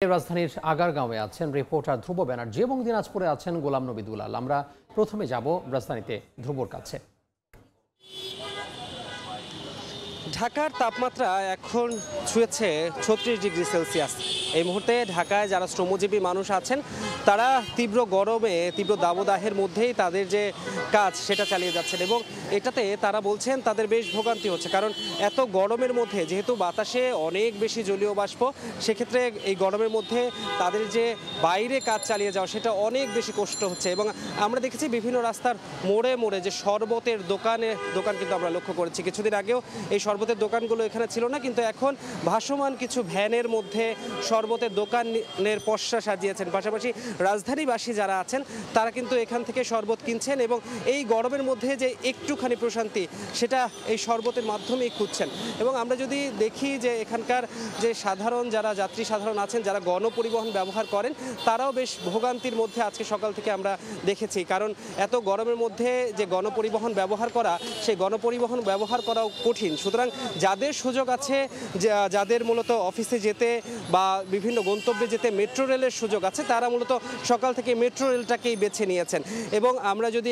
রাজধানীর আগারগাঁওয়ে আছেন রিপোর্টার ধ্রুব ব্যানার্জি এবং দিনাজপুরে আছেন গোলাম নবী দুলাল। আমরা প্রথমে যাব রাজধানীতে ধ্রুবর কাছে। ঢাকার তাপমাত্রা এখন ছুঁয়েছে ৩৬ ডিগ্রি সেলসিয়াস। এই মুহূর্তে ঢাকায় যারা শ্রমজীবী মানুষ আছেন তারা তীব্র গরমে তীব্র দাবদাহের মধ্যেই তাদের যে কাজ সেটা চালিয়ে যাচ্ছেন এবং এটাতে তারা বলছেন তাদের বেশ ভোগান্তি হচ্ছে, কারণ এত গরমের মধ্যে যেহেতু বাতাসে অনেক বেশি জলীয় বাষ্প, সেক্ষেত্রে এই গরমের মধ্যে তাদের যে বাইরে কাজ চালিয়ে যাওয়া সেটা অনেক বেশি কষ্ট হচ্ছে। এবং আমরা দেখেছি বিভিন্ন রাস্তার মোড়ে মোড়ে যে শরবতের দোকান কিন্তু আমরা লক্ষ্য করেছি। কিছুদিন আগেও এই শরবতের দোকানগুলো এখানে ছিল না, কিন্তু এখন ভাসমান কিছু ভ্যানের মধ্যে শরবতের দোকানের পসরা সাজিয়েছেন। পাশাপাশি রাজধানীবাসী যারা আছেন তারা কিন্তু এখান থেকে শরবত কিনছেন এবং এই গরমের মধ্যে যে একটুখানি প্রশান্তি সেটা এই শরবতের মাধ্যমেই খুঁজছেন। এবং আমরা যদি দেখি যে এখানকার যে যারা যাত্রী সাধারণ আছেন, যারা গণপরিবহন ব্যবহার করেন, তারাও বেশ ভোগান্তির মধ্যে আজকে সকাল থেকে আমরা দেখেছি। কারণ এত গরমের মধ্যে যে গণপরিবহন ব্যবহার করা, সেই গণপরিবহন ব্যবহার করাও কঠিন। সুতরাং যাদের সুযোগ আছে, যাদের মূলত অফিসে যেতে বা বিভিন্ন গন্তব্যে যেতে মেট্রো রেলের সুযোগ আছে, তারা মূলত সকাল থেকে মেট্রো রেলটাকেই বেছে নিয়েছেন। এবং আমরা যদি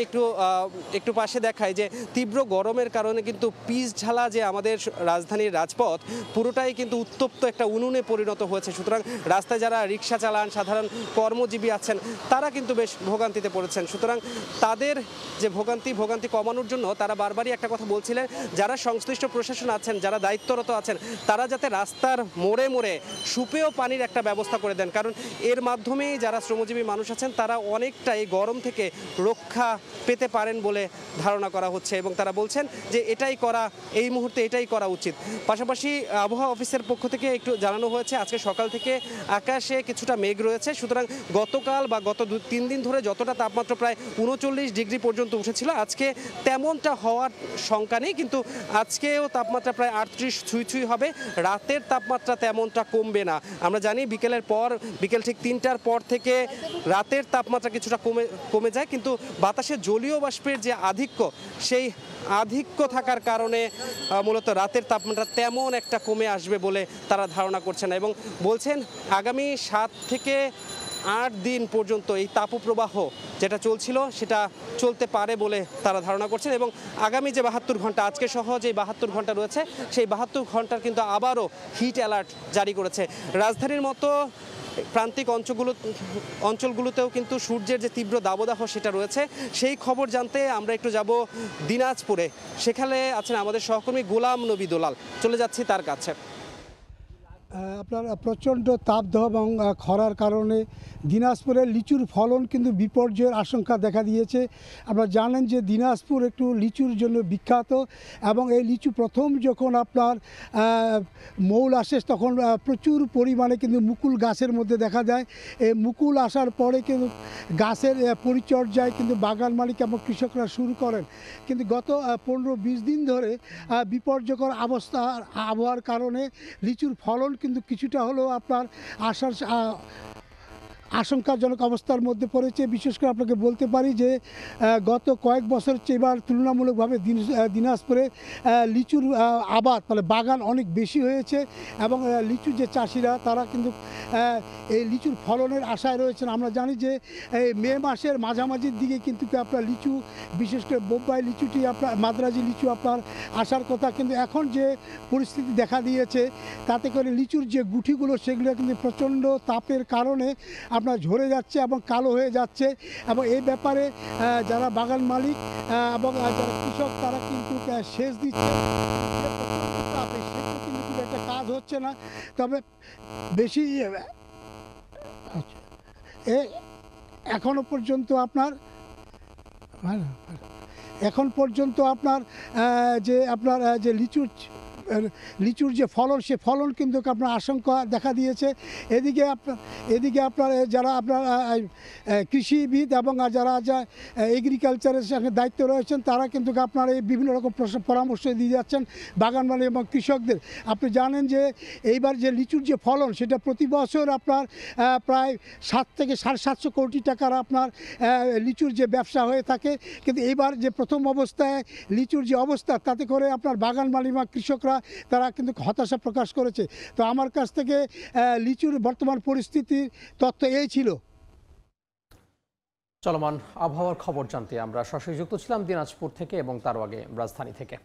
একটু পাশে দেখাই যে তীব্র গরমের কারণে কিন্তু পিচ ঝালা যে আমাদের রাজধানীর রাজপথ পুরোটাই কিন্তু উত্তপ্ত একটা উনুনে পরিণত হয়েছে। সুতরাং রাস্তায় যারা রিক্সা চালান, সাধারণ কর্মজীবী আছেন, তারা কিন্তু বেশ ভোগান্তিতে পড়েছেন। সুতরাং তাদের যে ভোগান্তি কমানোর জন্য তারা বারবারই একটা কথা বলছিলেন, যারা সংশ্লিষ্ট প্রশাসন আছেন, যারা দায়িত্বরত আছেন, তারা যাতে রাস্তার মোড়ে মোড়ে সুপেয় পানির একটা ব্যবস্থা করে দেন। কারণ এর মাধ্যমেই যারা শ্রমজীবী মানুষ আছেন তারা অনেকটা এই গরম থেকে রক্ষা পেতে পারেন বলে ধারণা করা হচ্ছে এবং তারা বলছেন যে এই মুহূর্তে এটাই করা উচিত। পাশাপাশি আবহাওয়া অফিসের পক্ষ থেকে একটু জানানো হয়েছে আজকে সকাল থেকে আকাশে কিছুটা মেঘ রয়েছে। সুতরাং গতকাল বা গত 2-3 দিন ধরে যতটা তাপমাত্রা প্রায় 39 ডিগ্রি পর্যন্ত উঠেছিল, আজকে তেমনটা হওয়ার শঙ্কা নেই, কিন্তু আজকেও তাপমাত্রা প্রায় 38 ছুঁই হবে। রাতের তাপমাত্রা তেমনটা কমবে না। আমরা জানি বিকেল ঠিক 3টার পর থেকে রাতের তাপমাত্রা কিছুটা কমে যায়, কিন্তু বাতাসে জলীয় বাষ্পের যে সেই আধিক্য থাকার কারণে মূলত রাতের তাপমাত্রা তেমন একটা কমে আসবে বলে তারা ধারণা করছেন এবং বলছেন আগামী 7 থেকে 8 দিন পর্যন্ত এই তাপপ্রবাহ যেটা চলছিল সেটা চলতে পারে বলে তারা ধারণা করছেন। এবং আগামী যে 72 ঘন্টা, আজকে সহ যে 72 ঘন্টা রয়েছে, সেই 72 ঘন্টার কিন্তু আবারও হিট অ্যালার্ট জারি করেছে। রাজধানীর মতো প্রান্তিক অঞ্চলগুলোতেও কিন্তু সূর্যের যে তীব্র দাবদাহ সেটা রয়েছে। সেই খবর জানতে আমরা একটু যাব দিনাজপুরে। সেখানে আছেন আমাদের সহকর্মী গোলাম নবী দুলাল, চলে যাচ্ছি তার কাছে। আপনার প্রচণ্ড তাপদাহ এবং খরার কারণে দিনাজপুরের লিচুর ফলন কিন্তু বিপর্যয়ের আশঙ্কা দেখা দিয়েছে। আপনারা জানেন যে দিনাজপুর একটু লিচুর জন্য বিখ্যাত এবং এই লিচু প্রথম যখন আপনার মৌল আসে তখন প্রচুর পরিমাণে কিন্তু মুকুল গাছের মধ্যে দেখা যায়। এই মুকুল আসার পরে কিন্তু গাছের পরিচর্যায় কিন্তু বাগান মালিক এবং কৃষকরা শুরু করেন, কিন্তু গত 15-20 দিন ধরে বিপর্যয়কর আবহাওয়ার কারণে লিচুর ফলন কিন্তু কিছুটা হলেও আপনার আশঙ্কাজনক অবস্থার মধ্যে পড়েছে। বিশেষ করে আপনাকে বলতে পারি যে গত কয়েক বছর চেয়ে এবার তুলনামূলকভাবে দিনাজপুরে লিচুর আবাদ মানে বাগান অনেক বেশি হয়েছে এবং লিচুর যে চাষিরা তারা কিন্তু এই লিচুর ফলনের আশায় রয়েছেন। আমরা জানি যে এই মে মাসের মাঝামাঝির দিকে কিন্তু আপনার লিচু, বিশেষ করে বোম্বাই লিচুটি আপনার মাদ্রাজি লিচু আপনার আসার কথা, কিন্তু এখন যে পরিস্থিতি দেখা দিয়েছে তাতে করে লিচুর যে গুটিগুলো সেগুলো কিন্তু প্রচণ্ড তাপের কারণে আপনার ঝরে যাচ্ছে এবং কালো হয়ে যাচ্ছে। এবং এই ব্যাপারে যারা বাগান মালিক এবং যারা কৃষক তারা কিন্তু সেচ দিচ্ছে, তাপে সেচ কিন্তু খুব একটা কাজ হচ্ছে না। তবে বেশি এখন পর্যন্ত আপনার যে লিচুর যে ফলন, সে ফলন কিন্তু আপনার আশঙ্কা দেখা দিয়েছে। এদিকে আপনার যারা আপনার কৃষিবিদ এবং যারা এগ্রিকালচারের সঙ্গে দায়িত্ব রয়েছেন তারা কিন্তু আপনার এই বিভিন্ন রকম পরামর্শ দিয়ে যাচ্ছেন বাগান মালিক এবং কৃষকদের। আপনি জানেন যে এইবার যে লিচুর যে ফলন সেটা প্রতি বছর আপনার প্রায় 7 থেকে 750 কোটি টাকার আপনার লিচুর যে ব্যবসা হয়ে থাকে, কিন্তু এইবার যে প্রথম অবস্থায় লিচুর যে অবস্থা তাতে করে আপনার বাগান মালিক বা কৃষকরা তারা কিন্তু হতাশা প্রকাশ করেছে। তো আমার কাছ থেকে লিচুর বর্তমান পরিস্থিতির তথ্য এই ছিল। চলমান আবহাওয়ার খবর জানতে আমরা সরাসরি যুক্ত ছিলাম দিনাজপুর থেকে এবং তার আগে রাজধানী থেকে।